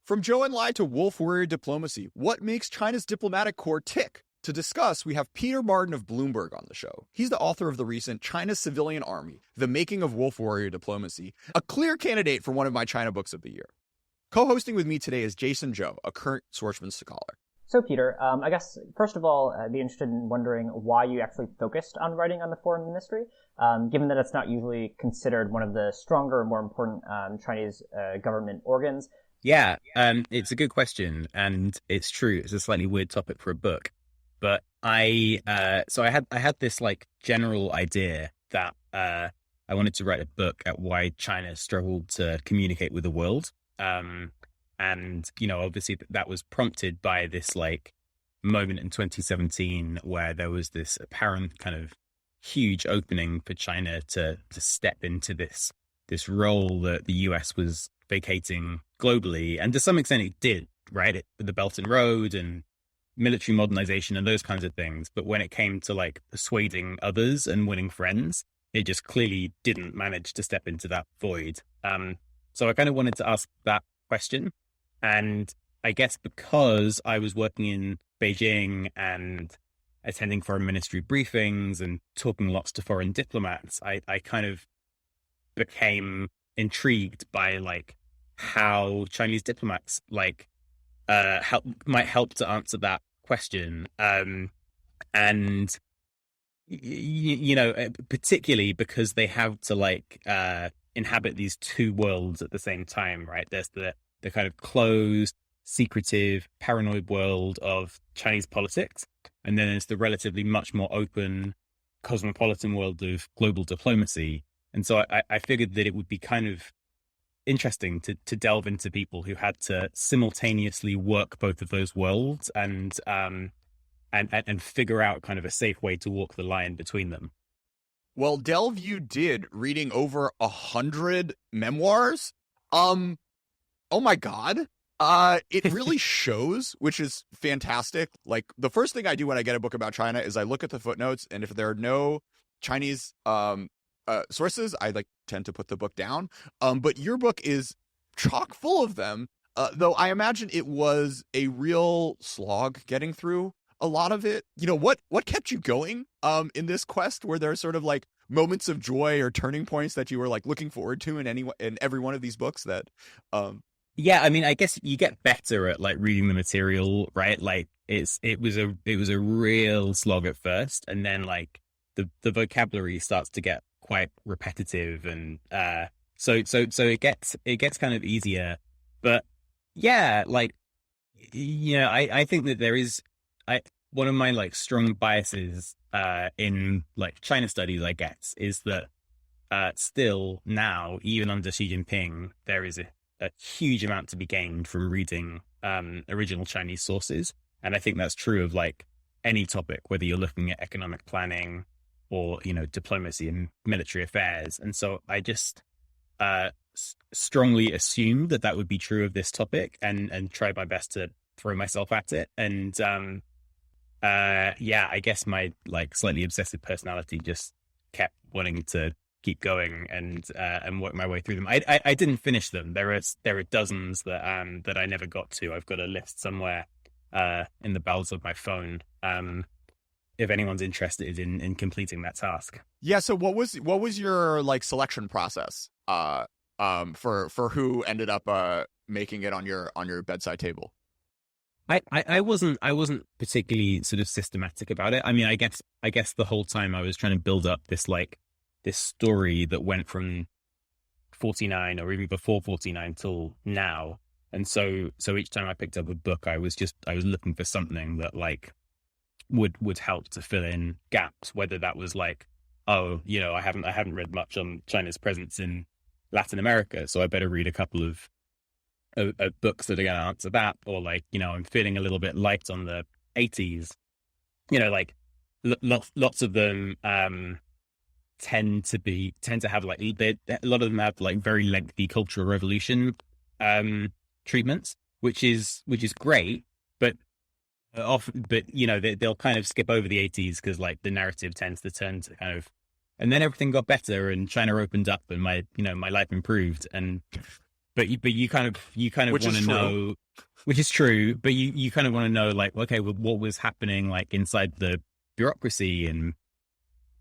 From Zhou Enlai to Wolf Warrior diplomacy, what makes China's diplomatic corps tick? To discuss, we have Peter Martin of Bloomberg on the show. He's the author of the recent China's Civilian Army, The Making of Wolf Warrior Diplomacy, a clear candidate for one of my China books of the year. Co-hosting with me today is Jason Zhou, a current Schwarzman scholar. So, Peter, I guess, first of all, I'd be interested in wondering why you actually focused on writing on the foreign ministry, given that it's not usually considered one of the stronger and more important Chinese government organs. Yeah, it's a good question, and it's true. It's a slightly weird topic for a book, but I had this like general idea that I wanted to write a book at why China struggled to communicate with the world. And, you know, obviously that was prompted by this like moment in 2017 where there was this apparent kind of huge opening for China to step into this role that the US was vacating globally. And to some extent it did, right? The Belt and Road and military modernization and those kinds of things. But when it came to like persuading others and winning friends, it just clearly didn't manage to step into that void. So I kind of wanted to ask that question. And I guess because I was working in Beijing and attending foreign ministry briefings and talking lots to foreign diplomats, I kind of became intrigued by like how Chinese diplomats like might help to answer that question. And you know, particularly because they have to like inhabit these two worlds at the same time, right? There's the kind of closed, secretive, paranoid world of Chinese politics. And then there's the relatively much more open, cosmopolitan world of global diplomacy. And so I figured that it would be kind of interesting to delve into people who had to simultaneously work both of those worlds and figure out kind of a safe way to walk the line between them. Well, delve you did, reading over 100 memoirs. Oh my God. It really shows, which is fantastic. Like the first thing I do when I get a book about China is I look at the footnotes, and if there are no Chinese sources, I like tend to put the book down. But your book is chock full of them. Though I imagine it was a real slog getting through a lot of it. You know, what kept you going in this quest? Were there sort of like moments of joy or turning points that you were like looking forward to in every one of these books that Yeah, I mean, I guess you get better at like reading the material, right? Like it was a real slog at first, and then like the vocabulary starts to get quite repetitive, and so it gets kind of easier. But yeah, like you know, I think that there is one of my like strong biases in like China studies, I guess, is that still now, even under Xi Jinping, there is a huge amount to be gained from reading original Chinese sources. And I think that's true of like any topic, whether you're looking at economic planning or, you know, diplomacy and military affairs. And so I just strongly assumed that would be true of this topic and tried my best to throw myself at it. And yeah, I guess my like slightly obsessive personality just kept wanting to keep going and work my way through them. I didn't finish them. There are dozens that I never got to. I've got a list somewhere in the bowels of my phone. If anyone's interested in completing that task. Yeah. So what was your like selection process for who ended up making it on your bedside table? I wasn't particularly sort of systematic about it. I mean, I guess the whole time I was trying to build up this story that went from 49 or even before 49 till now. And so each time I picked up a book, I was looking for something that like would help to fill in gaps, whether that was like, oh, you know, I haven't read much on China's presence in Latin America, so I better read a couple of books that are going to answer that, or like, you know, I'm feeling a little bit light on the 80s, you know, like lots of them tend to have like a lot of them have like very lengthy Cultural Revolution treatments, which is great, but you know, they'll kind of skip over the 80s because like the narrative tends to turn to kind of, and then everything got better and China opened up and my life improved. And but you kind of Which want is to true. know, which is true, but you kind of want to know, like, okay, well, what was happening like inside the bureaucracy, and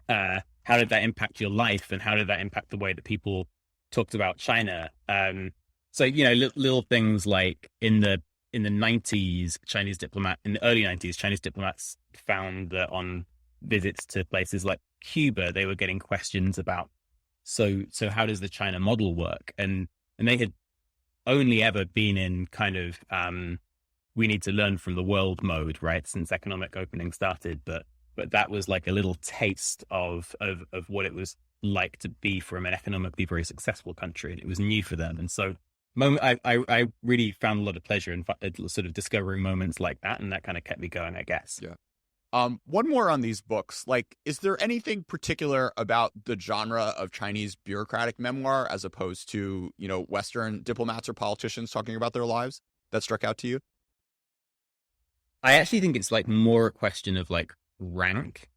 how did that impact your life, and how did that impact the way that people talked about China? So little things like in the 90s, in the early 90s, Chinese diplomats found that on visits to places like Cuba, they were getting questions about, so how does the China model work? And they had only ever been in kind of we need to learn from the world mode, right, since economic opening started, but that was like a little taste of what it was like to be from an economically very successful country, and it was new for them. And so I really found a lot of pleasure in sort of discovering moments like that, and that kind of kept me going, I guess. Yeah. One more on these books. Like, is there anything particular about the genre of Chinese bureaucratic memoir as opposed to, Western diplomats or politicians talking about their lives that struck out to you? I actually think it's like more a question of like rank.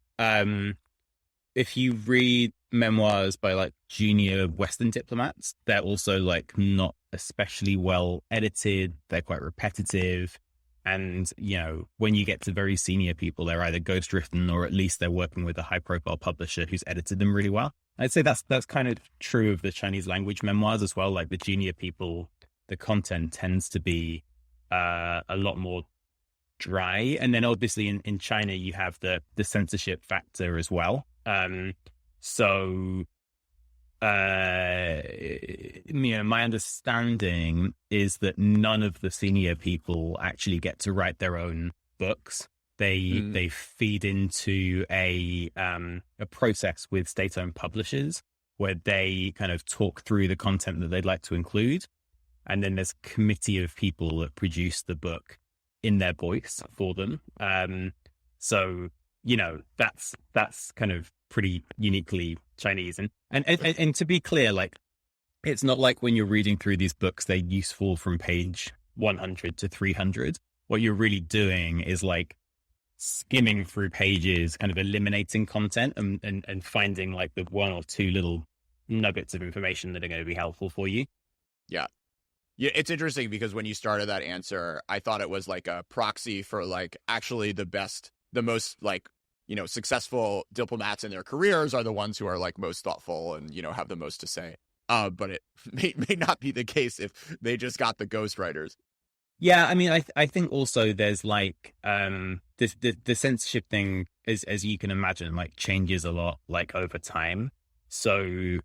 If you read memoirs by like junior Western diplomats, they're also like not especially well edited. They're quite repetitive. And, when you get to very senior people, they're either ghostwritten or at least they're working with a high profile publisher who's edited them really well. I'd say that's kind of true of the Chinese language memoirs as well. Like the junior people, the content tends to be a lot more dry. And then obviously in China, you have the censorship factor as well. My understanding is that none of the senior people actually get to write their own books. They feed into a process with state-owned publishers where they kind of talk through the content that they'd like to include, and then there's a committee of people that produce the book in their voice for them. So that's kind of pretty uniquely Chinese. And to be clear, like, it's not like when you're reading through these books, they're useful from page 100 to 300. What you're really doing is like skimming through pages, kind of eliminating content and finding like the one or two little nuggets of information that are going to be helpful for you. Yeah. Yeah, it's interesting because when you started that answer, I thought it was like a proxy for like actually the most like, successful diplomats in their careers are the ones who are like most thoughtful and, have the most to say. But it may not be the case if they just got the ghostwriters. Yeah, I mean, I think also there's like the censorship thing, as you can imagine, like changes a lot like over time. So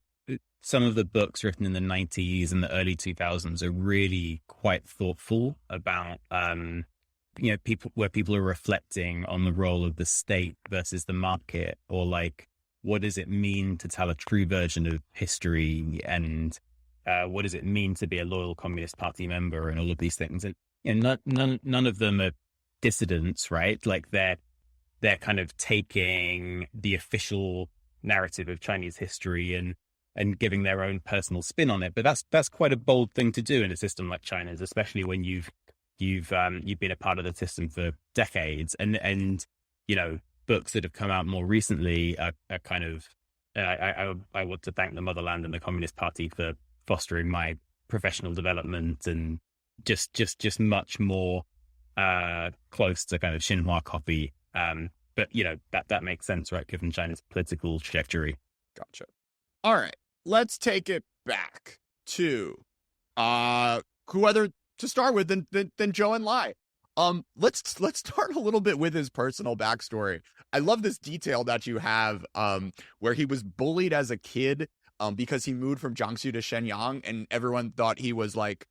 some of the books written in the 90s and the early 2000s are really quite thoughtful about people are reflecting on the role of the state versus the market, or like what does it mean to tell a true version of history, and what does it mean to be a loyal Communist Party member, and all of these things. And none of them are dissidents, right? Like they're kind of taking the official narrative of Chinese history and giving their own personal spin on it. But that's quite a bold thing to do in a system like China's, especially when you've been a part of the system for decades, and books that have come out more recently are kind of I want to thank the motherland and the Communist Party for fostering my professional development, and just much more close to kind of Xinhua copy. But that makes sense, right, given China's political trajectory. Gotcha. All right, let's take it back to who other to start with than Zhou Enlai. Let's start a little bit with his personal backstory. I love this detail that you have where he was bullied as a kid because he moved from Jiangsu to Shenyang, and everyone thought he was like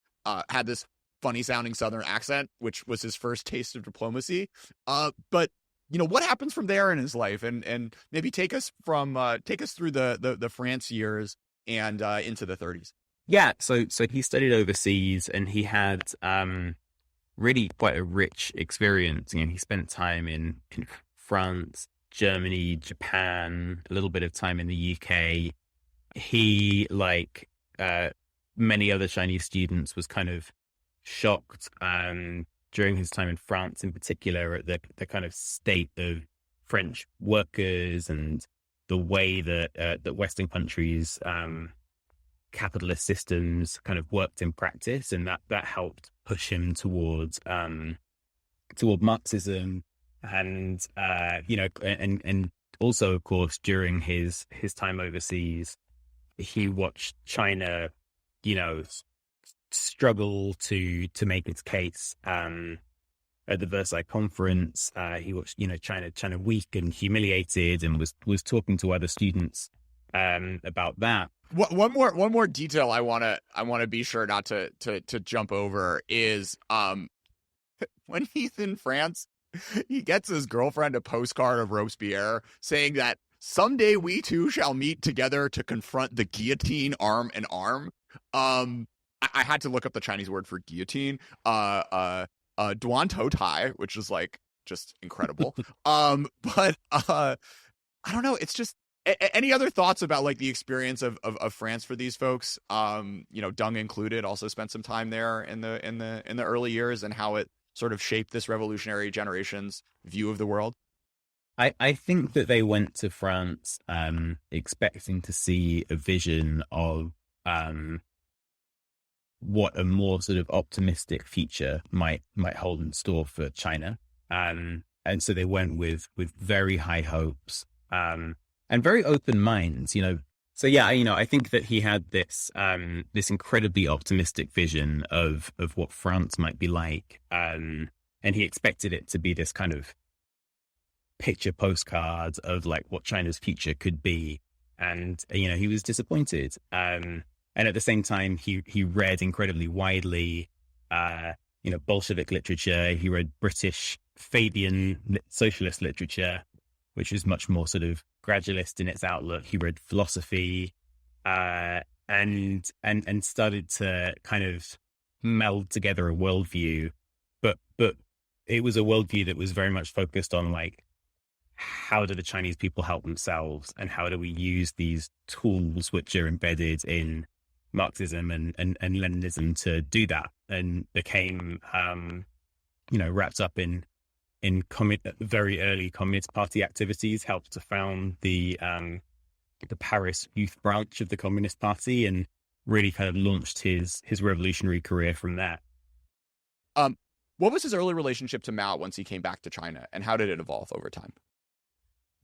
had this funny sounding Southern accent, which was his first taste of diplomacy. But what happens from there in his life, and maybe take us through the France years and into the 30s. Yeah, so he studied overseas, and he had really quite a rich experience. He spent time in France, Germany, Japan, a little bit of time in the UK. He, like many other Chinese students, was kind of shocked during his time in France, in particular, at the kind of state of French workers and the way that Western countries capitalist systems kind of worked in practice, and that helped push him toward Marxism, and and also, of course, during his time overseas, he watched China, struggle to make its case. At the Versailles Conference, he watched, China weak and humiliated, and was talking to other students about that. One more detail I want to be sure not to jump over is when he's in France, he gets his girlfriend a postcard of Robespierre saying that someday we two shall meet together to confront the guillotine arm in arm. I had to look up the Chinese word for guillotine. Duan Tou Tai, which is like just incredible. But I don't know. It's just any other thoughts about like the experience of France for these folks? Deng included also spent some time there in the early years, and how it sort of shaped this revolutionary generation's view of the world. I think that they went to France expecting to see a vision of what a more sort of optimistic future might hold in store for China, and so they went with very high hopes and very open minds. So yeah, I think that he had this incredibly optimistic vision of what France might be like, and he expected it to be this kind of picture postcard of like what China's future could be, and he was disappointed. And at the same time, he read incredibly widely, Bolshevik literature. He read British Fabian socialist literature, which is much more sort of gradualist in its outlook. He read philosophy, and started to kind of meld together a worldview, but it was a worldview that was very much focused on like, how do the Chinese people help themselves, and how do we use these tools which are embedded in Marxism and Leninism to do that, and became wrapped up in very early Communist Party activities, helped to found the Paris youth branch of the Communist Party, and really kind of launched his revolutionary career from there. What was his early relationship to Mao once he came back to China, and how did it evolve over time?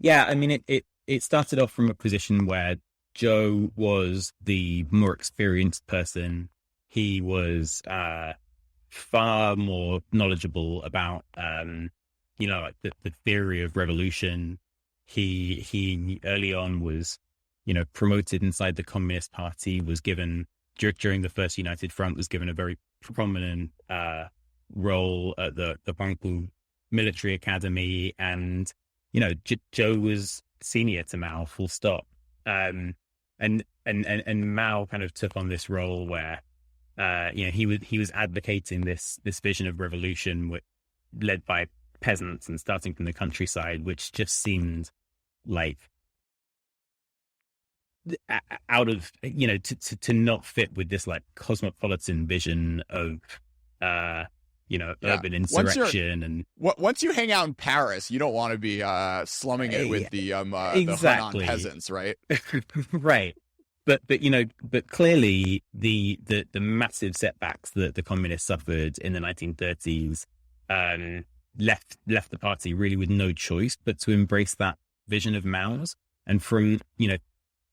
Yeah, I mean, it started off from a position where Zhou was the more experienced person. He was far more knowledgeable about, like the theory of revolution. He early on was, promoted inside the Communist Party, was given, during the First United Front, was given a very prominent role at the Huangpu Military Academy. And, Zhou was senior to Mao, full stop. And Mao kind of took on this role where, he was advocating this vision of revolution led by peasants and starting from the countryside, which just seemed like out of, to not fit with this like cosmopolitan vision of, urban insurrection. And once you hang out in Paris, you don't want to be slumming it with the exactly. Henan peasants, right? Right. But clearly the massive setbacks that the communists suffered in the 1930s left the party really with no choice but to embrace that vision of Mao's. And from,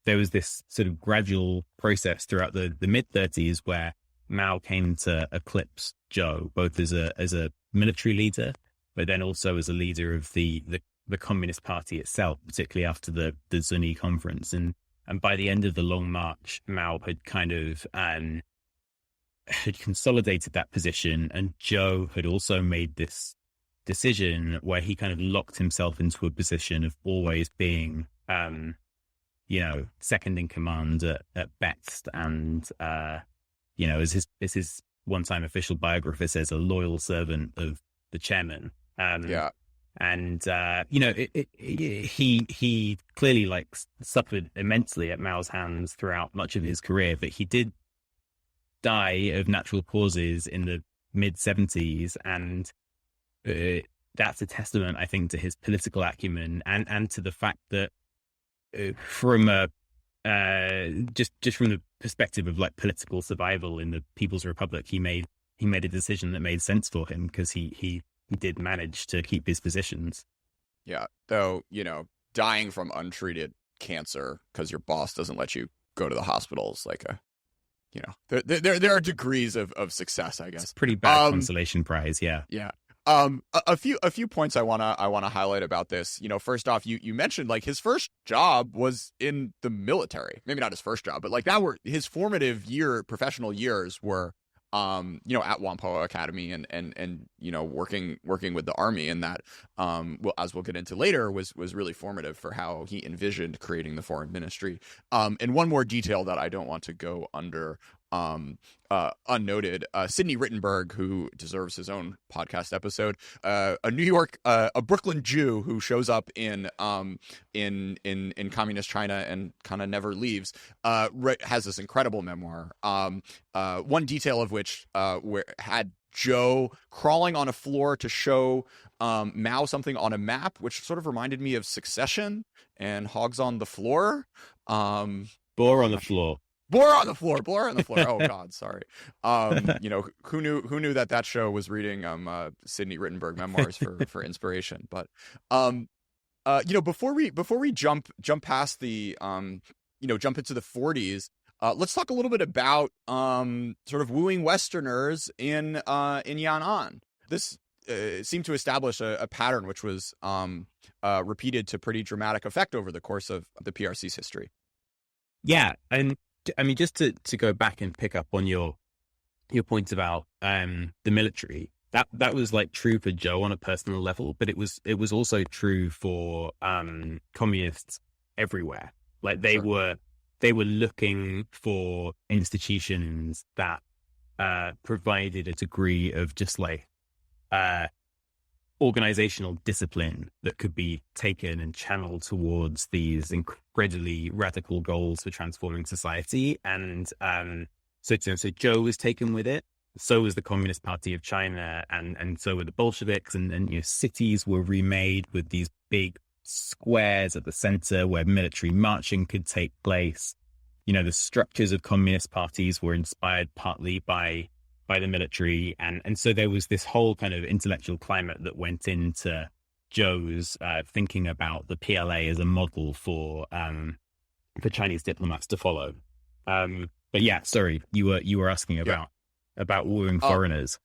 there was this sort of gradual process throughout the mid-30s where Mao came to eclipse Zhou, both as a military leader, but then also as a leader of the Communist Party itself, particularly after the Zuni Conference. And by the end of the Long March, Mao had kind of had consolidated that position, and Zhou had also made this decision where he kind of locked himself into a position of always being, second in command at best, and as his one-time official biographer says, a loyal servant of the chairman. And he clearly like suffered immensely at Mao's hands throughout much of his career, but he did die of natural causes in the mid-70s, and that's a testament, I think, to his political acumen and to the fact that from a just from the perspective of like political survival in the People's Republic, he made a decision that made sense for him because he did manage to keep his positions. Yeah, though, dying from untreated cancer because your boss doesn't let you go to the hospital is like there are degrees of success, I guess. It's a pretty bad consolation prize, yeah. Yeah. A few points I wanna highlight about this. First off, you mentioned like his first job was in the military. Maybe not his first job, but like that were his formative professional years were at Whampoa Academy and working with the Army, and that as we'll get into later was really formative for how he envisioned creating the foreign ministry. And one more detail that I don't want to go under unnoted, Sidney Rittenberg, who deserves his own podcast episode, a Brooklyn Jew who shows up in communist China and kind of never leaves, has this incredible memoir. One detail of which had Zhou crawling on a floor to show Mao something on a map, which sort of reminded me of Succession and Hogs on the Floor. Boar on the floor. Boar on the floor. Oh God, sorry. Who knew that show was reading Sidney Rittenberg memoirs for inspiration. But before we jump past the jump into the 40s, let's talk a little bit about sort of wooing Westerners in Yan'an. This seemed to establish a pattern which was repeated to pretty dramatic effect over the course of the PRC's history. Yeah, and I mean, just to go back and pick up on your point about the military, that was like true for Zhou on a personal level, but it was also true for communists everywhere. Like they were looking for institutions that provided a degree of just like organizational discipline that could be taken and channeled towards these incredibly radical goals for transforming society. And so Zhou was taken with it. So was the Communist Party of China, and so were the Bolsheviks. And cities were remade with these big squares at the center where military marching could take place. The structures of communist parties were inspired partly by the military. And so there was this whole kind of intellectual climate that went into Zhou's thinking about the PLA as a model for Chinese diplomats to follow. But yeah, sorry, you were asking about wooing foreigners.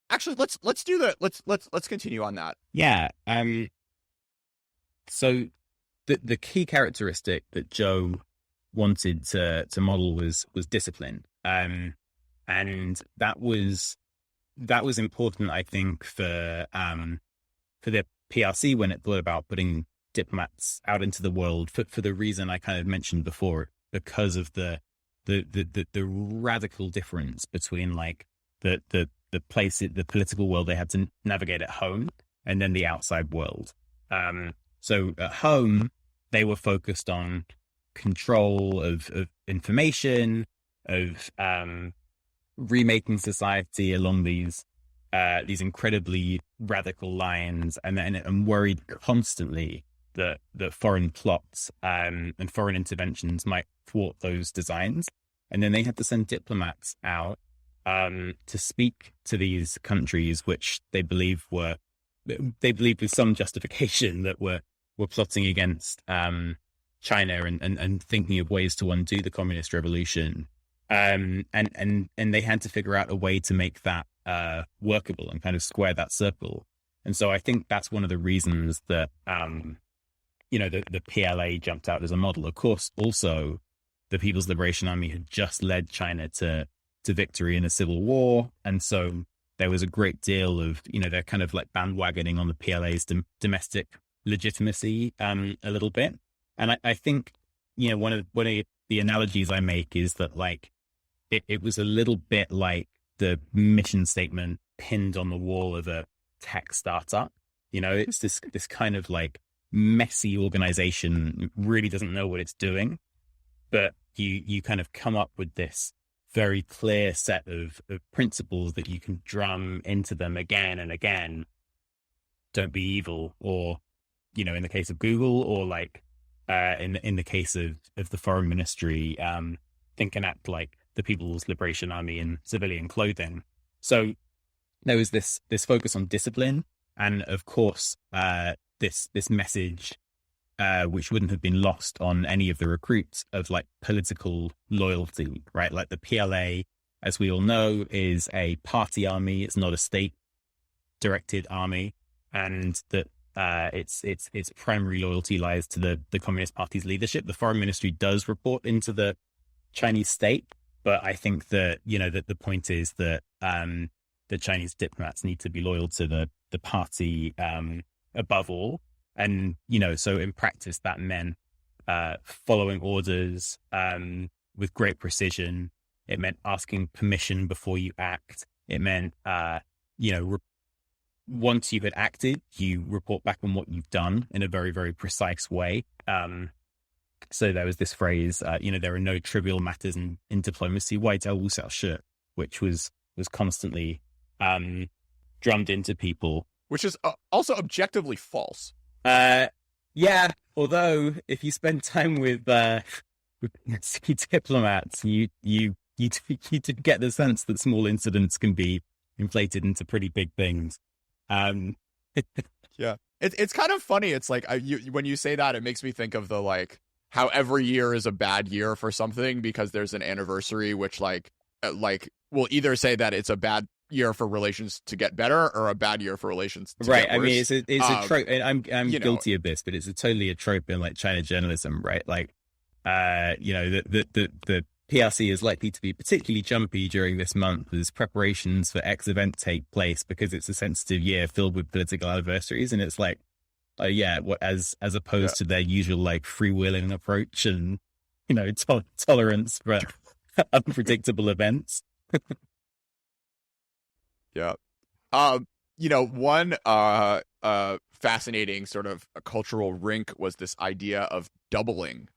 Actually, let's do that. Let's continue on that. Yeah. So the key characteristic that Zhou wanted to model was discipline. And that was important, I think, for the PRC when it thought about putting diplomats out into the world for the reason I kind of mentioned before, because of the radical difference between like the political world they had to navigate at home and then the outside world. So at home they were focused on control of information, of remaking society along these incredibly radical lines, and worried constantly that foreign plots and foreign interventions might thwart those designs. And then they had to send diplomats out to speak to these countries, which they believed with some justification that were plotting against China and thinking of ways to undo the communist revolution. And they had to figure out a way to make that workable and kind of square that circle. And so I think that's one of the reasons that the PLA jumped out as a model. Of course, also the People's Liberation Army had just led China to victory in a civil war, and so there was a great deal of they're kind of like bandwagoning on the PLA's domestic legitimacy a little bit. And I think one of the analogies I make is that like it was a little bit like the mission statement pinned on the wall of a tech startup. It's this kind of like messy organization, really doesn't know what it's doing, but you kind of come up with this very clear set of principles that you can drum into them again and again. Don't be evil, or in the case of Google, or like in the case of the foreign ministry, think and act like the People's Liberation Army in civilian clothing. So there was this focus on discipline, and of course, this message, which wouldn't have been lost on any of the recruits, of like political loyalty, right? Like the PLA, as we all know, is a party army. It's not a state-directed army, and that its primary loyalty lies to the Communist Party's leadership. The foreign ministry does report into the Chinese state, but I think that, you know, that the point is that the Chinese diplomats need to be loyal to the party above all. And, you know, so in practice, that meant following orders with great precision. It meant asking permission before you act. It meant, you know, once you had acted, you report back on what you've done in a very, very precise way. So there was this phrase, you know, there are no trivial matters in diplomacy, 外交无小事, which was constantly drummed into people. Which is also objectively false. Yeah, although if you spend time with diplomats, you get the sense that small incidents can be inflated into pretty big things. Yeah, it's kind of funny. It's like when you say that, it makes me think of the like how every year is a bad year for something because there's an anniversary, which like will either say that it's a bad year for relations to get better or a bad year for relations to right. get worse. I mean, it's a trope. I'm guilty know, of this, but it's totally a trope in like China journalism, right? Like, you know, the PRC is likely to be particularly jumpy during this month as preparations for X event take place because it's a sensitive year filled with political anniversaries, and it's like, yeah, as opposed to their usual like freewheeling approach and, you know, tolerance for unpredictable events. Yeah. You know, one fascinating sort of a cultural rink was this idea of doubling,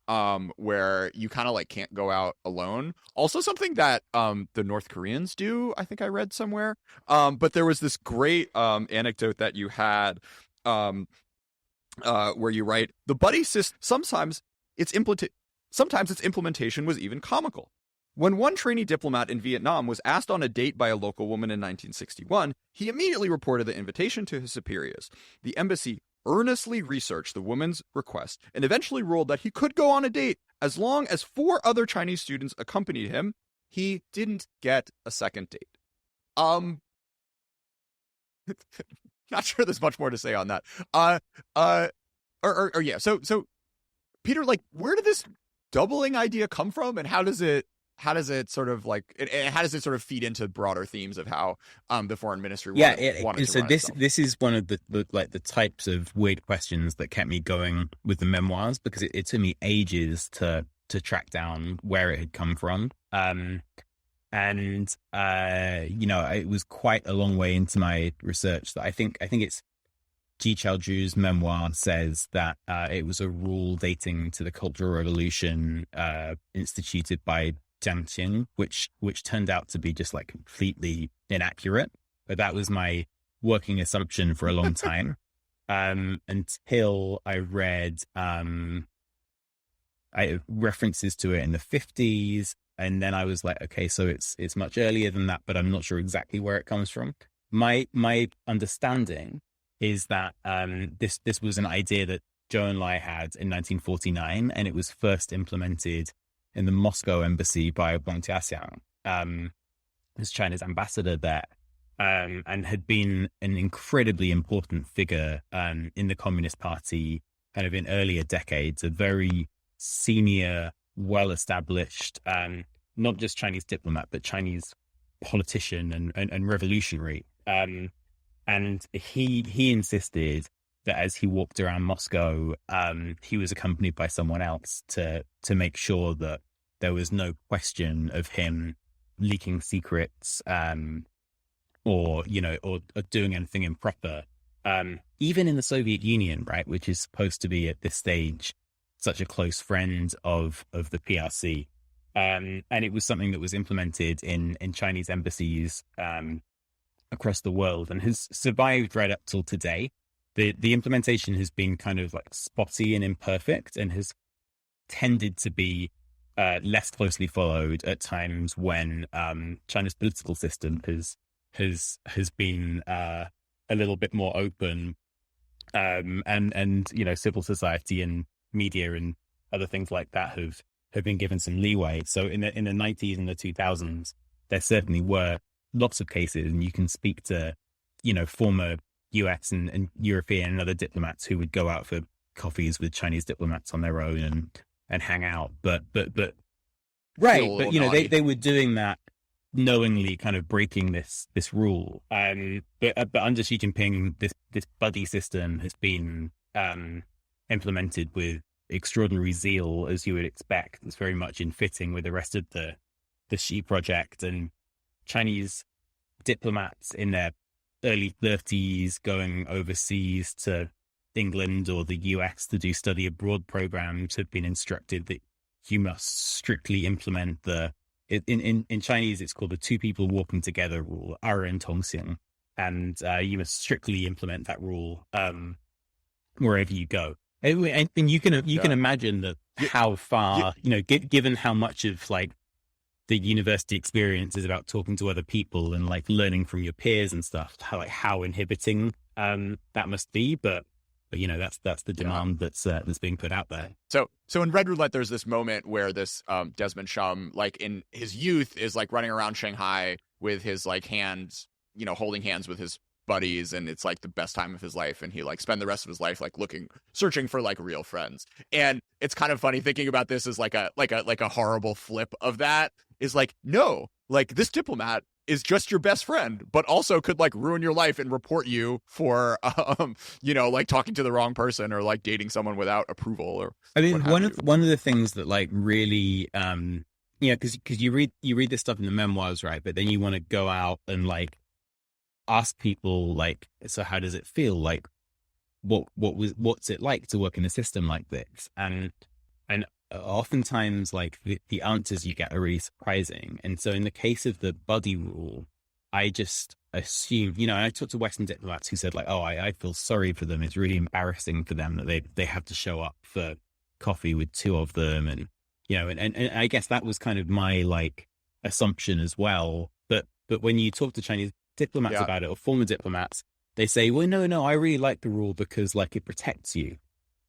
where you kind of like can't go out alone. Also something that the North Koreans do, I think I read somewhere. But there was this great anecdote that you had where you write, the buddy system, sometimes its implementation was even comical. When one trainee diplomat in Vietnam was asked on a date by a local woman in 1961, he immediately reported the invitation to his superiors. The embassy earnestly researched the woman's request and eventually ruled that he could go on a date as long as 4 other Chinese students accompanied him. He didn't get a second date. Not sure there's much more to say on that. Yeah. So Peter, like, where did this doubling idea come from, and how does it sort of like how does it sort of feed into broader themes of how the foreign ministry wanted so to run this is one of the types of weird questions that kept me going with the memoirs, because it took me ages to track down where it had come from. And you know, it was quite a long way into my research that I think it's Ji Chaoju's memoir says that it was a rule dating to the Cultural Revolution instituted by Jiang Qing, which turned out to be just like completely inaccurate. But that was my working assumption for a long time, until I read references to it in the 50s, and then I was like, okay, so it's much earlier than that, but I'm not sure exactly where it comes from. My understanding is that this was an idea that Zhou Enlai had in 1949, and it was first implemented in the Moscow embassy by Wang Jiaxiang, as China's ambassador there, and had been an incredibly important figure in the Communist Party kind of in earlier decades, a very senior, well-established, not just Chinese diplomat, but Chinese politician and revolutionary. And he insisted that as he walked around Moscow, he was accompanied by someone else to make sure that there was no question of him leaking secrets, or doing anything improper. Even in the Soviet Union, right, which is supposed to be at this stage such a close friend of the PRC, and it was something that was implemented in Chinese embassies across the world and has survived right up till today. the implementation has been kind of like spotty and imperfect, and has tended to be less closely followed at times when China's political system has been a little bit more open, and civil society and media and other things like that have been given some leeway. So in the 90s and the 2000s, there certainly were lots of cases, and you can speak to former US and European and other diplomats who would go out for coffees with Chinese diplomats on their own and hang out. But right, but they were doing that knowingly, kind of breaking this rule. But under Xi Jinping, this buddy system has been implemented with extraordinary zeal, as you would expect. It's very much in fitting with the rest of the Xi project, and Chinese diplomats in their early 30s going overseas to England or the US to do study abroad programs have been instructed that you must strictly implement in Chinese, it's called the two people walking together rule, 二人同行, and you must strictly implement that rule wherever you go. And you can imagine that how far, given how much of like the university experience is about talking to other people and like learning from your peers and stuff, how inhibiting that must be. But that's the demand that's being put out there. So in Red Roulette, there's this moment where this Desmond Shum, like in his youth, is like running around Shanghai with his like hands, holding hands with his buddies, and it's like the best time of his life, and he like spend the rest of his life like searching for like real friends. And it's kind of funny thinking about this as like a horrible flip of that, is like, no, like this diplomat is just your best friend, but also could like ruin your life and report you for, like talking to the wrong person or like dating someone without approval. Or I mean, one of the things that like really, because you read this stuff in the memoirs, right? But then you want to go out and like ask people like, so how does it feel? Like, what's it like to work in a system like this? And oftentimes like the answers you get are really surprising. And so in the case of the buddy rule, I just assumed, I talked to Western diplomats who said like, oh, I feel sorry for them. It's really embarrassing for them that they have to show up for coffee with two of them. And, and I guess that was kind of my like assumption as well. But when you talk to Chinese diplomats about it, or former diplomats, they say, well, no, I really like the rule because like it protects you.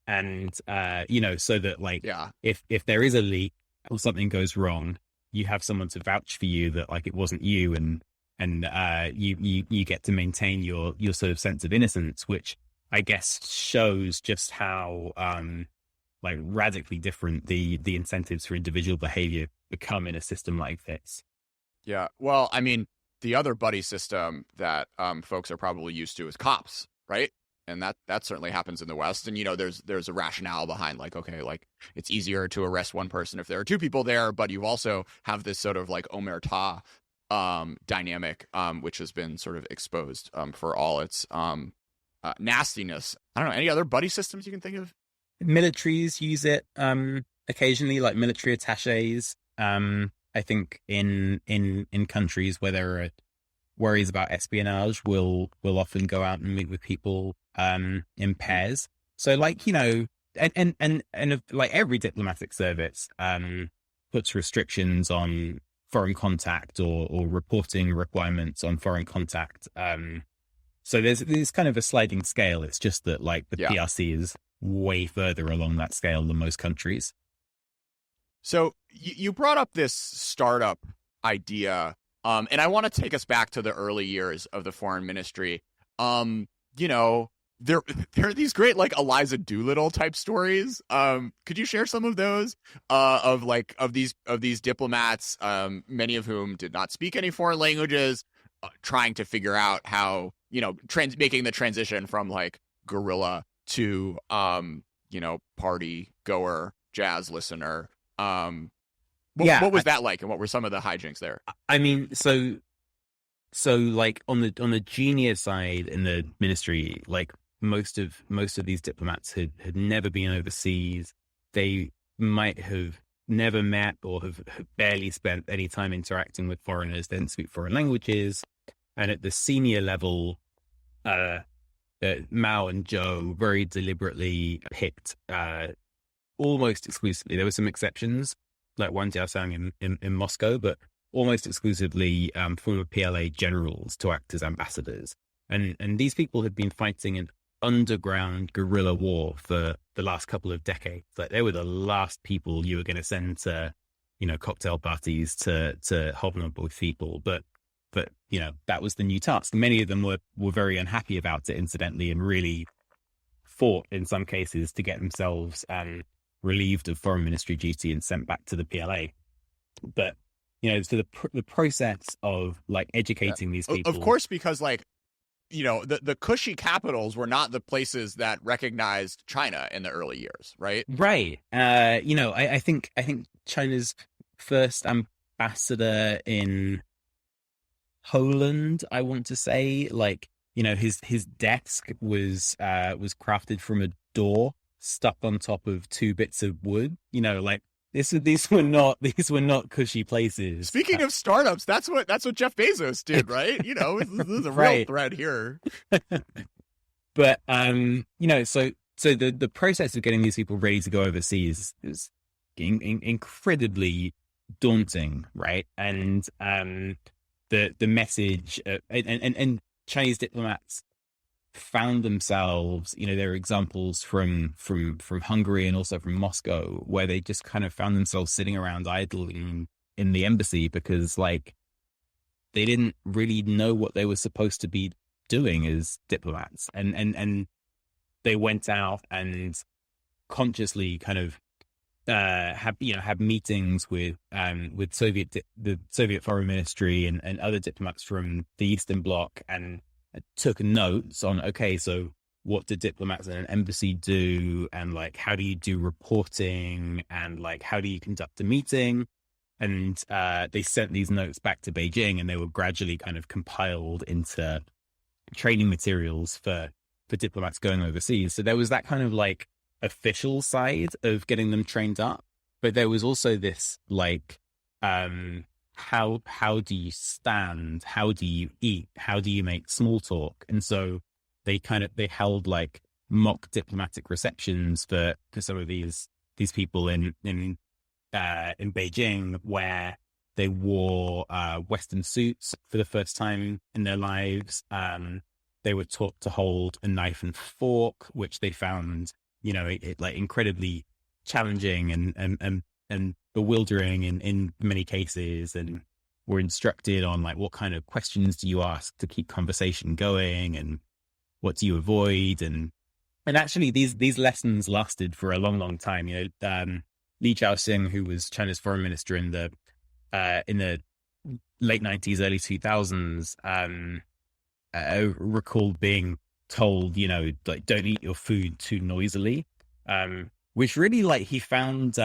And, so that like, if there is a leak or something goes wrong, you have someone to vouch for you that like it wasn't you, and you get to maintain your sort of sense of innocence, which I guess shows just how like radically different the incentives for individual behavior become in a system like this. Yeah. Well, I mean, the other buddy system that folks are probably used to is cops, right? And that certainly happens in the West. And, there's a rationale behind like, okay, like it's easier to arrest one person if there are two people there, but you also have this sort of like omerta dynamic, which has been sort of exposed for all its nastiness. I don't know, any other buddy systems you can think of? Militaries use it occasionally, like military attaches. I think in countries where there are worries about espionage, will often go out and meet with people in pairs. So like, and like every diplomatic service puts restrictions on foreign contact or reporting requirements on foreign contact. So there's kind of a sliding scale. It's just that like the PRC is way further along that scale than most countries. So you brought up this startup idea, and I want to take us back to the early years of the foreign ministry. There are these great like Eliza Doolittle type stories. Could you share some of those of these diplomats, many of whom did not speak any foreign languages, trying to figure out how making the transition from like guerrilla to party goer, jazz listener. What was that like, and what were some of the hijinks there? I mean, so like on the junior side in the ministry, like most of these diplomats had never been overseas. They might have never met or have barely spent any time interacting with foreigners. They didn't speak foreign languages. And at the senior level, Mao and Zhou very deliberately picked almost exclusively. There were some exceptions, like Wang Jiasang in Moscow, but almost exclusively former PLA generals to act as ambassadors. And these people had been fighting an underground guerrilla war for the last couple of decades. Like they were the last people you were going to send to, cocktail parties to hobnob with people. But that was the new task. Many of them were very unhappy about it, incidentally, and really fought in some cases to get themselves relieved of foreign ministry duty and sent back to the PLA. But so the process of like educating these people, of course, because like the cushy capitals were not the places that recognized China in the early years, right? Right. I think China's first ambassador in Poland, I want to say, like, his desk was crafted from a door stuck on top of two bits of wood. Like these were not cushy places. Speaking of startups, that's what Jeff Bezos did, right? This is a real thread here. But so the process of getting these people ready to go overseas is incredibly daunting, right? And the message and Chinese diplomats found themselves, there are examples from Hungary and also from Moscow where they just kind of found themselves sitting around idling in the embassy because like they didn't really know what they were supposed to be doing as diplomats, and they went out and consciously kind of have meetings with the Soviet Foreign Ministry and other diplomats from the Eastern Bloc, and took notes on, okay, so what do diplomats in an embassy do, and like how do you do reporting, and like how do you conduct a meeting, and they sent these notes back to Beijing, and they were gradually kind of compiled into training materials for diplomats going overseas. So there was that kind of like official side of getting them trained up, but there was also this like how do you stand, how do you eat, how do you make small talk. And so they held like mock diplomatic receptions for some of these people in Beijing, where they wore Western suits for the first time in their lives. They were taught to hold a knife and fork, which they found it like incredibly challenging and bewildering in many cases, and were instructed on like what kind of questions do you ask to keep conversation going, and what do you avoid, and actually these lessons lasted for a long time. Li Jiaoxing, who was China's foreign minister in the late 90s, early 2000s, recalled being told, like, don't eat your food too noisily, which really like he found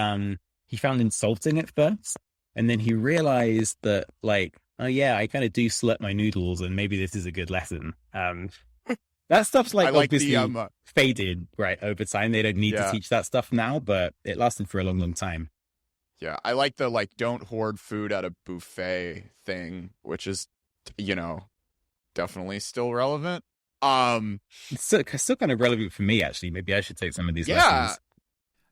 insulting at first, and then he realized that like, oh yeah, I kind of do slurp my noodles, and maybe this is a good lesson. That stuff's like obviously faded right over time. They don't need to teach that stuff now, but it lasted for a long time. Yeah, I like the like don't hoard food at a buffet thing, which is definitely still relevant. It's still kind of relevant for me, actually. Maybe I should take some of these lessons.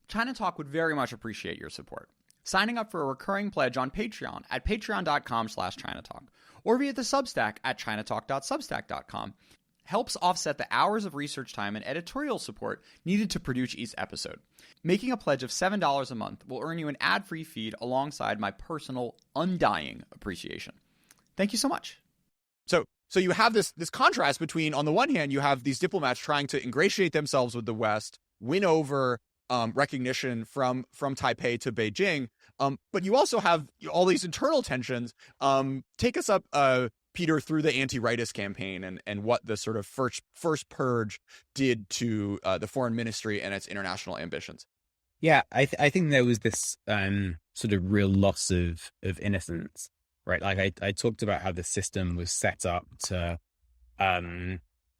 China Talk would very much appreciate your support. Signing up for a recurring pledge on Patreon at patreon.com/ChinaTalk, or via the Substack at chinatalk.substack.com helps offset the hours of research time and editorial support needed to produce each episode. Making a pledge of $7 a month will earn you an ad-free feed alongside my personal, undying appreciation. Thank you so much. So you have this contrast between, on the one hand, you have these diplomats trying to ingratiate themselves with the West, win over recognition from Taipei to Beijing, but you also have all these internal tensions. Take us up, Peter, through the anti-rightist campaign and what the sort of first purge did to the foreign ministry and its international ambitions. Yeah, I think there was this sort of real loss of innocence. Right, like I talked about how the system was set up to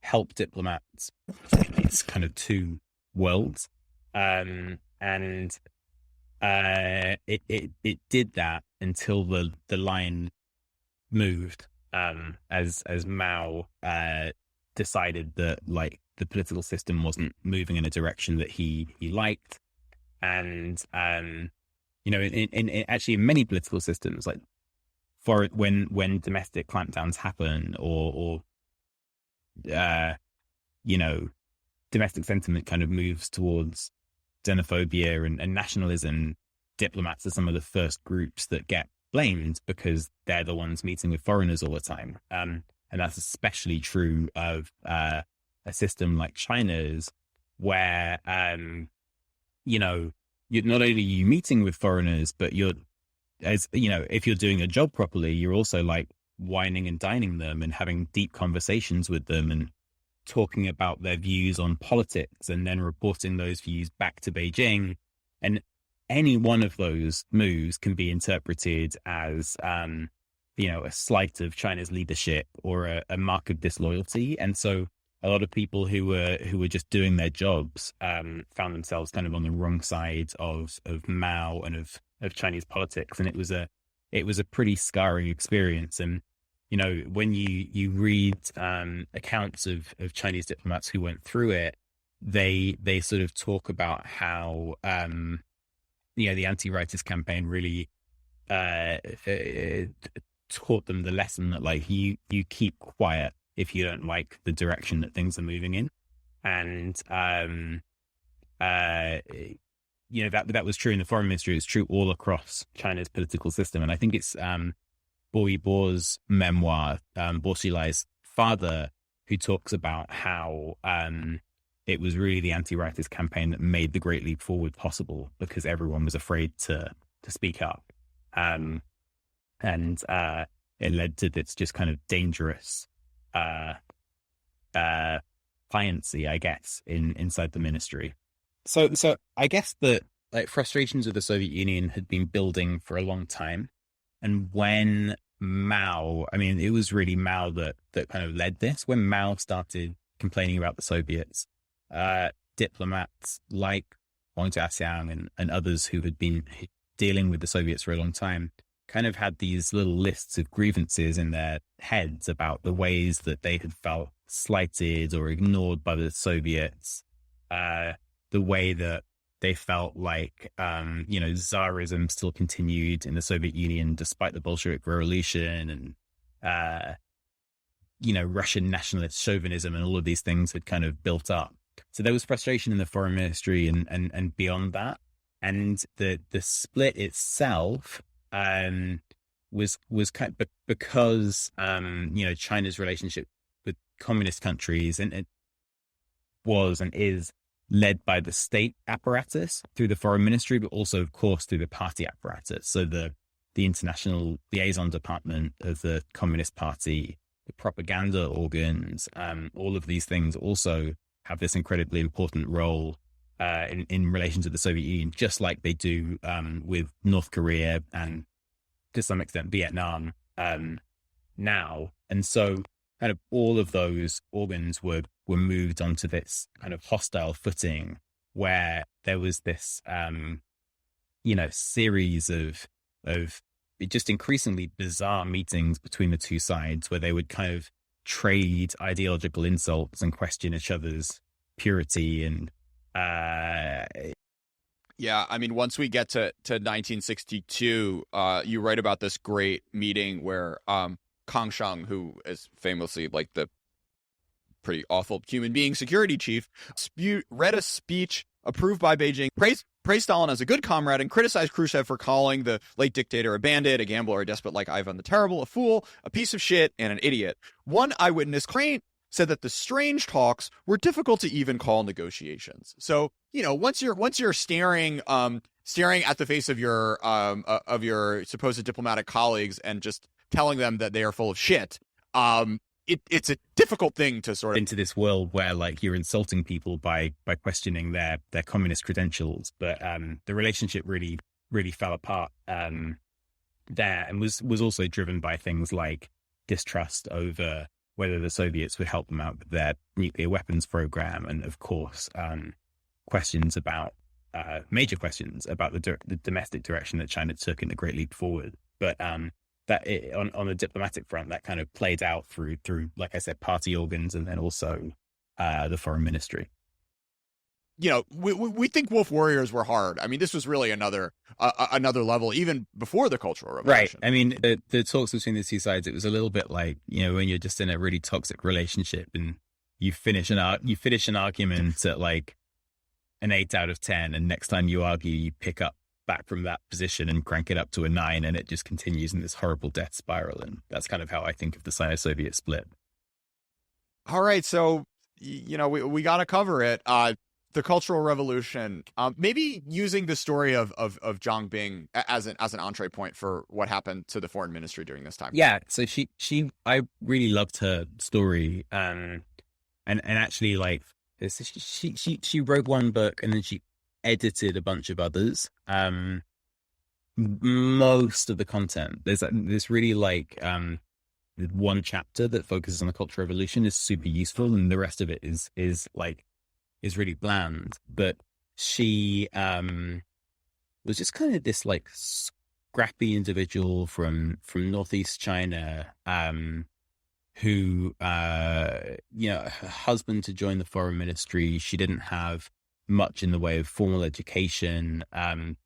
help diplomats in these kind of two worlds, and it did that until the line moved, as Mao decided that like the political system wasn't moving in a direction that he liked. And, in actually in many political systems, like for when domestic clampdowns happen or domestic sentiment kind of moves towards xenophobia and nationalism, diplomats are some of the first groups that get blamed because they're the ones meeting with foreigners all the time. And that's especially true of a system like China's, where, you're not only you meeting with foreigners, but if you're doing your job properly, you're also like wining and dining them and having deep conversations with them and talking about their views on politics and then reporting those views back to Beijing. And any one of those moves can be interpreted as, a slight of China's leadership or a mark of disloyalty. And so a lot of people who were just doing their jobs found themselves kind of on the wrong side of Mao and of Chinese politics. And it was a pretty scarring experience. And when you read accounts of Chinese diplomats who went through it, they sort of talk about how the anti-rightist campaign really taught them the lesson that like you keep quiet if you don't like the direction that things are moving in. And that was true in the foreign ministry. It's true all across China's political system. And I think it's Bo Yibo's memoir, Bo Xilai's father, who talks about how it was really the anti-rightist campaign that made the Great Leap Forward possible because everyone was afraid to speak up. And it led to this just kind of dangerous pliancy, I guess, inside the ministry. So I guess that like frustrations with the Soviet Union had been building for a long time. And when Mao, it was really Mao that kind of led this. When Mao started complaining about the Soviets, diplomats like Wang Jiaxiang and others who had been dealing with the Soviets for a long time kind of had these little lists of grievances in their heads about the ways that they had felt slighted or ignored by the Soviets, the way that they felt like, Tsarism still continued in the Soviet Union despite the Bolshevik Revolution, and, Russian nationalist chauvinism and all of these things had kind of built up. So there was frustration in the foreign ministry and beyond that. And the split itself was kind of because China's relationship with communist countries and it was and is led by the state apparatus through the foreign ministry, but also of course through the party apparatus. So the international liaison department of the Communist Party, the propaganda organs, all of these things also have this incredibly important role in relation to the Soviet Union, just like they do with North Korea and to some extent Vietnam now. And so kind of all of those organs were moved onto this kind of hostile footing where there was this, series of just increasingly bizarre meetings between the two sides where they would kind of trade ideological insults and question each other's purity. And once we get to 1962, you write about this great meeting where Kang Sheng, who is famously like the pretty awful human being security chief, read a speech approved by Beijing, praised Stalin as a good comrade, and criticized Khrushchev for calling the late dictator a bandit, a gambler, a despot like Ivan the Terrible, a fool, a piece of shit, and an idiot. One eyewitness, Crane, said that the strange talks were difficult to even call negotiations. So, once you're staring at the face of your supposed diplomatic colleagues and just telling them that they are full of shit, it's a difficult thing to sort of into this world where like you're insulting people by questioning their communist credentials. But the relationship really fell apart there, and was also driven by things like distrust over whether the Soviets would help them out with their nuclear weapons program, and of course major questions about the domestic direction that China took in the Great Leap Forward. But on the diplomatic front, that kind of played out through, like I said, party organs, and then also the foreign ministry. You know, we think Wolf Warriors were hard. I mean, this was really another level, even before the Cultural Revolution. Right. I mean, the talks between the two sides, it was a little bit like, you know, when you're just in a really toxic relationship and you finish an argument at like an 8 out of 10, and next time you argue, you pick up back from that position and crank it up to a 9, and it just continues in this horrible death spiral. And that's kind of how I think of the Sino-Soviet split. All right, so you know, we got to cover it. The Cultural Revolution, maybe using the story of Zhang Bing as an entree point for what happened to the foreign ministry during this time. Yeah, so I really loved her story, and actually, like, she wrote one book and then she edited a bunch of others. Most of the content, there's really like one chapter that focuses on the Cultural Revolution is super useful, and the rest of it is really bland. But she was just kind of this like scrappy individual from Northeast China, who you know, her husband to join the foreign ministry. She didn't have much in the way of formal education.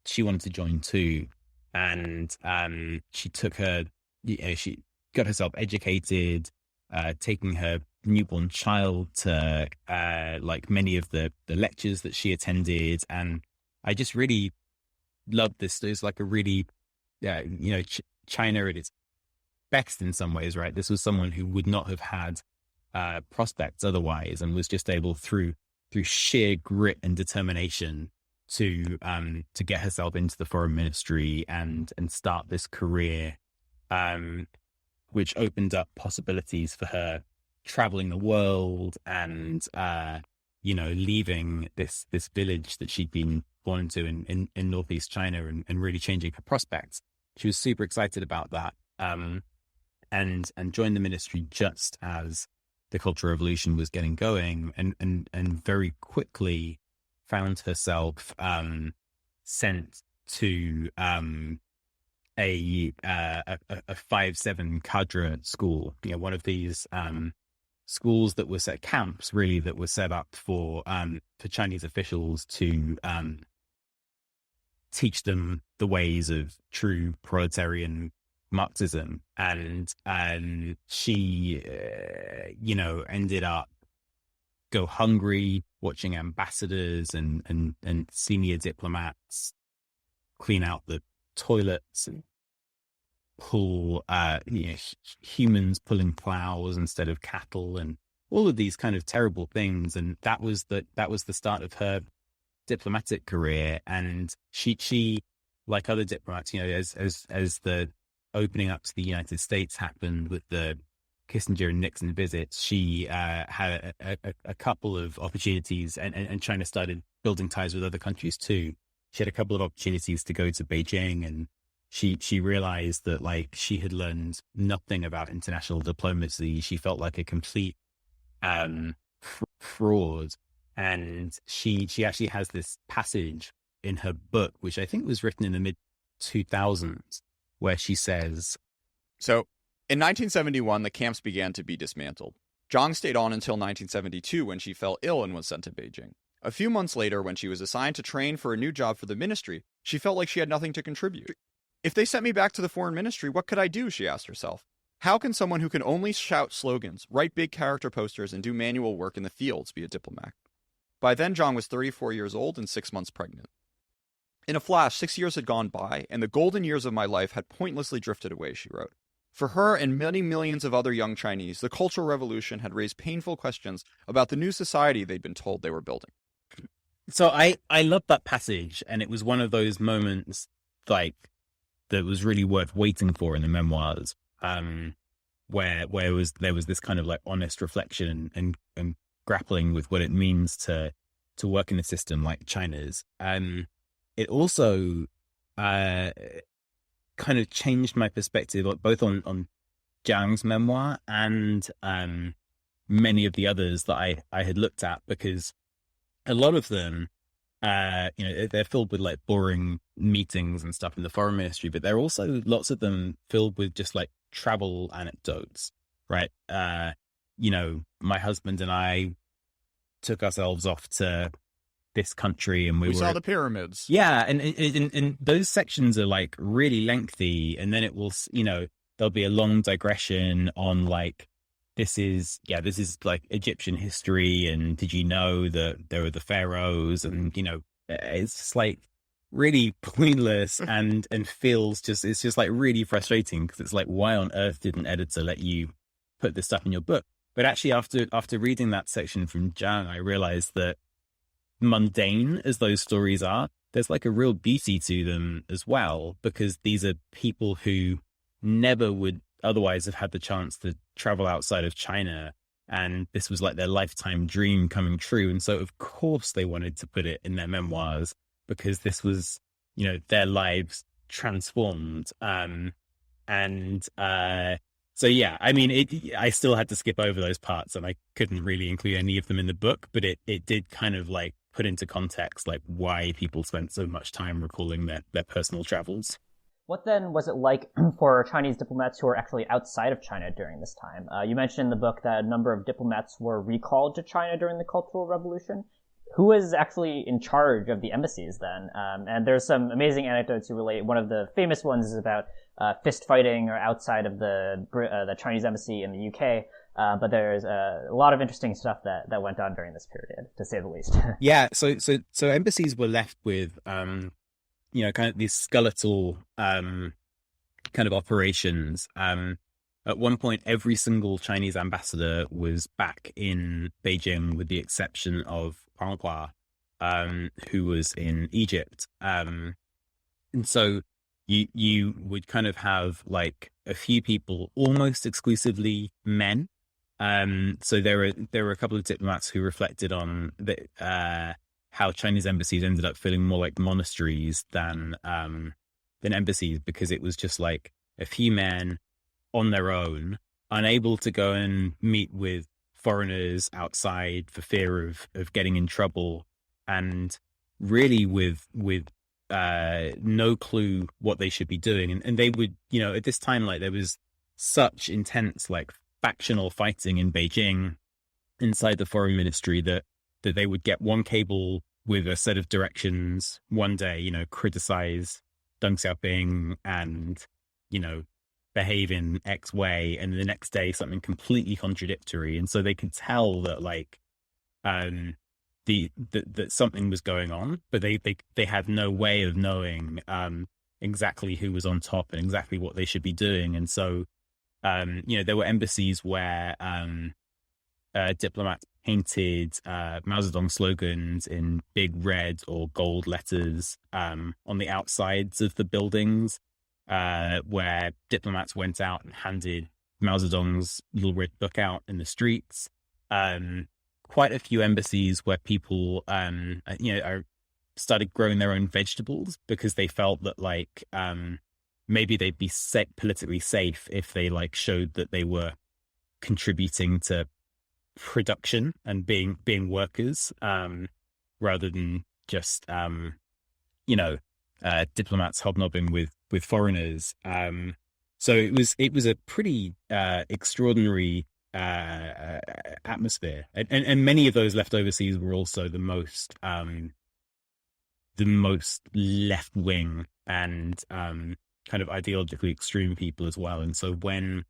She wanted to join too, and she took her, you know, she got herself educated, taking her newborn child to like many of the lectures that she attended. And I just really loved this. There's like a really, you know, China at its best in some ways, right? This was someone who would not have had prospects otherwise, and was just able through sheer grit and determination to get herself into the foreign ministry and start this career, which opened up possibilities for her traveling the world and you know, leaving this village that she'd been born into in Northeast China and really changing her prospects. She was super excited about that, and joined the ministry just as the Cultural Revolution was getting going, and very quickly found herself sent to a 5-7 cadre school, you know, one of these schools that were set, camps really, that were set up for Chinese officials to teach them the ways of true proletarian Marxism. And she you know, ended up go hungry watching ambassadors and senior diplomats clean out the toilets and pull you know, humans pulling plows instead of cattle, and all of these kind of terrible things. And that was the start of her diplomatic career. And she like other diplomats, you know, as the opening up to the United States happened with the Kissinger and Nixon visits, she had a couple of opportunities, and China started building ties with other countries too. She had a couple of opportunities to go to Beijing, and she realized that, like, she had learned nothing about international diplomacy. She felt like a complete fraud. And she actually has this passage in her book, which I think was written in the mid-2000s, where she says, so in 1971, the camps began to be dismantled. Zhang stayed on until 1972, when she fell ill and was sent to Beijing. A few months later, when she was assigned to train for a new job for the ministry, she felt like she had nothing to contribute. If they sent me back to the foreign ministry, what could I do, she asked herself. How can someone who can only shout slogans, write big character posters, and do manual work in the fields be a diplomat? By then, Zhang was 34 years old and 6 months pregnant. In a flash, 6 years had gone by, and the golden years of my life had pointlessly drifted away, she wrote. For her and many millions of other young Chinese, the Cultural Revolution had raised painful questions about the new society they'd been told they were building. So I love that passage, and it was one of those moments, like, that was really worth waiting for in the memoirs, where there was this kind of like honest reflection and grappling with what it means to work in a system like China's. It also kind of changed my perspective both on Zhang's memoir and many of the others that I had looked at, because a lot of them, you know, they're filled with like boring meetings and stuff in the foreign ministry, but they're also lots of them filled with just like travel anecdotes, right? You know, my husband and I took ourselves off to this country and we saw the pyramids. Yeah, and those sections are like really lengthy, and then it will, there'll be a long digression on like, this is like Egyptian history, and did you know that there were the pharaohs, and it's just like really pointless and it's just like really frustrating, because it's like, why on earth did an editor let you put this stuff in your book? But actually, after reading that section from Zhang, I realized that, mundane as those stories are, there's like a real beauty to them as well, because these are people who never would otherwise have had the chance to travel outside of China, and this was like their lifetime dream coming true. And so of course they wanted to put it in their memoirs, because this was, their lives transformed. So yeah, I mean, I still had to skip over those parts, and I couldn't really include any of them in the book, but it did kind of like put into context like why people spent so much time recalling their personal travels. What then was it like for Chinese diplomats who were actually outside of China during this time? You mentioned in the book that a number of diplomats were recalled to China during the Cultural Revolution. Who was actually in charge of the embassies then? And there's some amazing anecdotes you relate. One of the famous ones is about fist fighting or outside of the Chinese embassy in the UK. But there's a lot of interesting stuff that went on during this period, to say the least. Yeah, so embassies were left with kind of these skeletal kind of operations. At one point, every single Chinese ambassador was back in Beijing, with the exception of Huang Hua, who was in Egypt. And so you would kind of have like a few people, almost exclusively men. So there were a couple of diplomats who reflected on how Chinese embassies ended up feeling more like monasteries than embassies, because it was just like a few men on their own, unable to go and meet with foreigners outside for fear of getting in trouble, and really with no clue what they should be doing. And they would, at this time, like there was such intense like factional fighting in Beijing inside the foreign ministry that they would get one cable with a set of directions one day, criticize Deng Xiaoping and, behave in X way, and the next day something completely contradictory. And so they could tell that like that something was going on, but they had no way of knowing exactly who was on top and exactly what they should be doing. And so there were embassies where diplomats painted Mao Zedong slogans in big red or gold letters on the outsides of the buildings, where diplomats went out and handed Mao Zedong's little red book out in the streets. Quite a few embassies where people, started growing their own vegetables, because they felt that like maybe they'd be politically safe if they like showed that they were contributing to production and being workers, rather than just diplomats hobnobbing with foreigners. So it was a pretty extraordinary atmosphere, and many of those left overseas were also the most left wing and kind of ideologically extreme people as well. And so when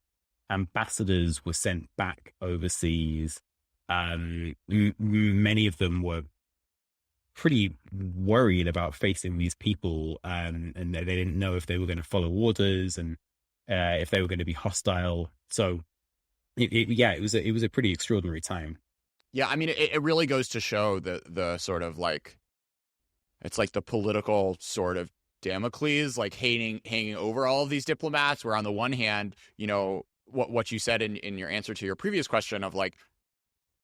ambassadors were sent back overseas, many of them were pretty worried about facing these people, and they didn't know if they were going to follow orders and if they were going to be hostile. So it was a pretty extraordinary time. Yeah, I mean, it really goes to show the sort of like, it's like the political sort of Damocles like hanging over all of these diplomats, where on the one hand, what you said in your answer to your previous question of like,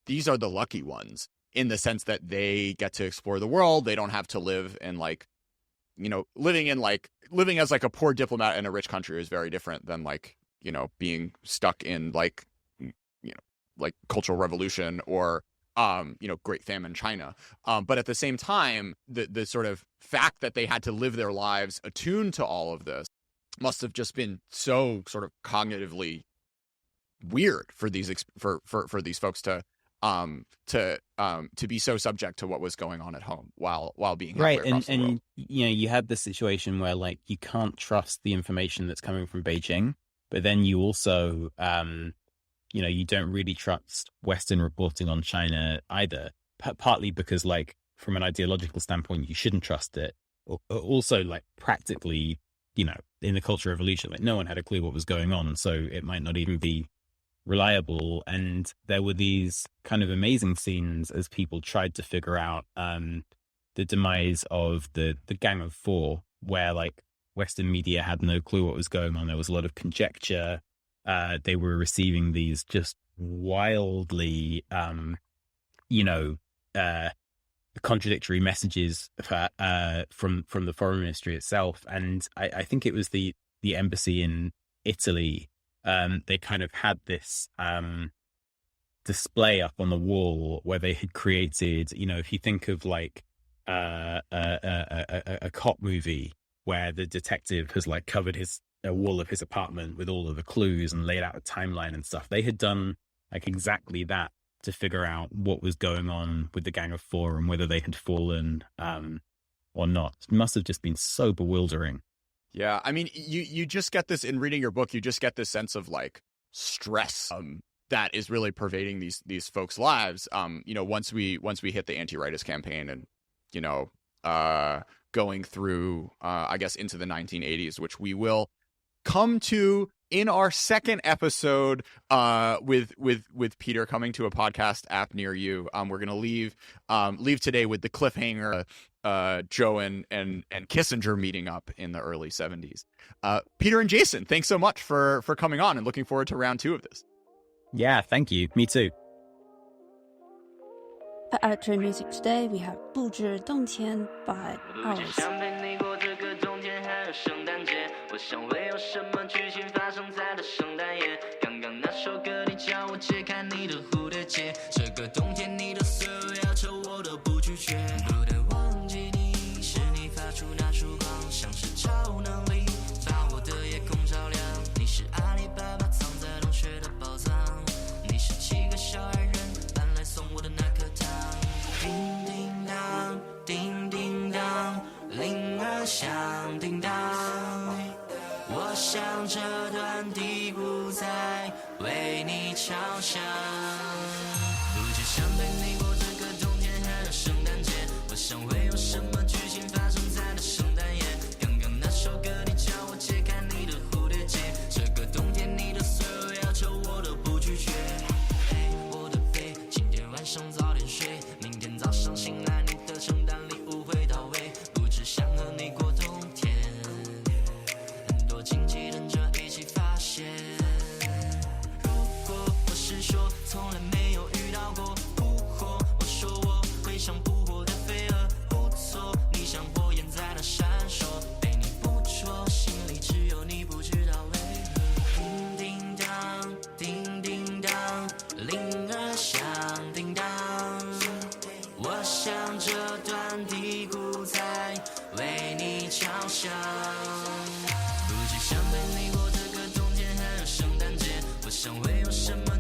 these are the lucky ones in the sense that they get to explore the world. They don't have to live in like, living as like a poor diplomat in a rich country is very different than like, being stuck in like, like Cultural Revolution or, Great Famine China. But at the same time, the sort of fact that they had to live their lives attuned to all of this must have just been so sort of cognitively weird for these for these folks to to be so subject to what was going on at home while being right. halfway across the world. You know, you had this situation where like you can't trust the information that's coming from Beijing, but then you also you know, you don't really trust Western reporting on China either, partly because like from an ideological standpoint you shouldn't trust it, or also like practically, you know, in the Cultural Revolution, like no one had a clue what was going on, so it might not even be reliable. And there were these kind of amazing scenes as people tried to figure out the demise of the Gang of Four, where like Western media had no clue what was going on. There was a lot of conjecture. They were receiving these just wildly, you know, contradictory messages from the foreign ministry itself. And I think it was the embassy in Italy. They kind of had this display up on the wall where they had created, you know, if you think of like a cop movie where the detective has like covered a wall of his apartment with all of the clues and laid out a timeline and stuff, they had done like exactly that to figure out what was going on with the Gang of Four and whether they had fallen or not. It must have just been so bewildering. Yeah, I mean, you just get this in reading your book. You just get this sense of like stress that is really pervading these folks' lives. You know, once we hit the anti-rightist campaign, and you know, going through, I guess, into the 1980s, which we will come to in our second episode with Peter coming to a podcast app near you. We're gonna leave today with the cliffhanger. Joe and Kissinger meeting up in the early 70s. Peter and Jason, thanks so much for coming on, and looking forward to round 2 of this. Yeah, thank you. Me too. At Archery Music today, we have 不知冬天 by Alice. 想会有什么剧情发生在的圣诞夜？刚刚那首歌，你叫我解开你的蝴蝶结。这个冬天，你的所有要求我都不拒绝。不能忘记你，是你发出那束光，像是超能力，把我的夜空照亮。你是阿里巴巴藏在洞穴的宝藏，你是7个小矮人搬来送我的那颗糖。叮叮当，叮叮当，铃儿响叮当。我想这段嘀咕在为你敲响，不只想对你过这个冬天还有圣诞节，我想会有什么剧情发生在那圣诞夜。刚刚那首歌，你叫我解开你的蝴蝶结，这个冬天你的所有要求我都不拒绝。嘿，我的贝，今天晚上早点睡，明天早上醒来，你的圣诞礼物会到位，不只想和你过冬天。亲戚等着一起发现，如果我是说从来没有遇到过扑火，我说我会像扑火的飞蛾，不错，你像火焰在那闪烁，被你捕捉，心里只有你不知道为何。叮叮当，叮叮当，铃儿响叮当，我想这段嘀咕在为你敲响。想对你过这个冬天还有圣诞节，我想会有什么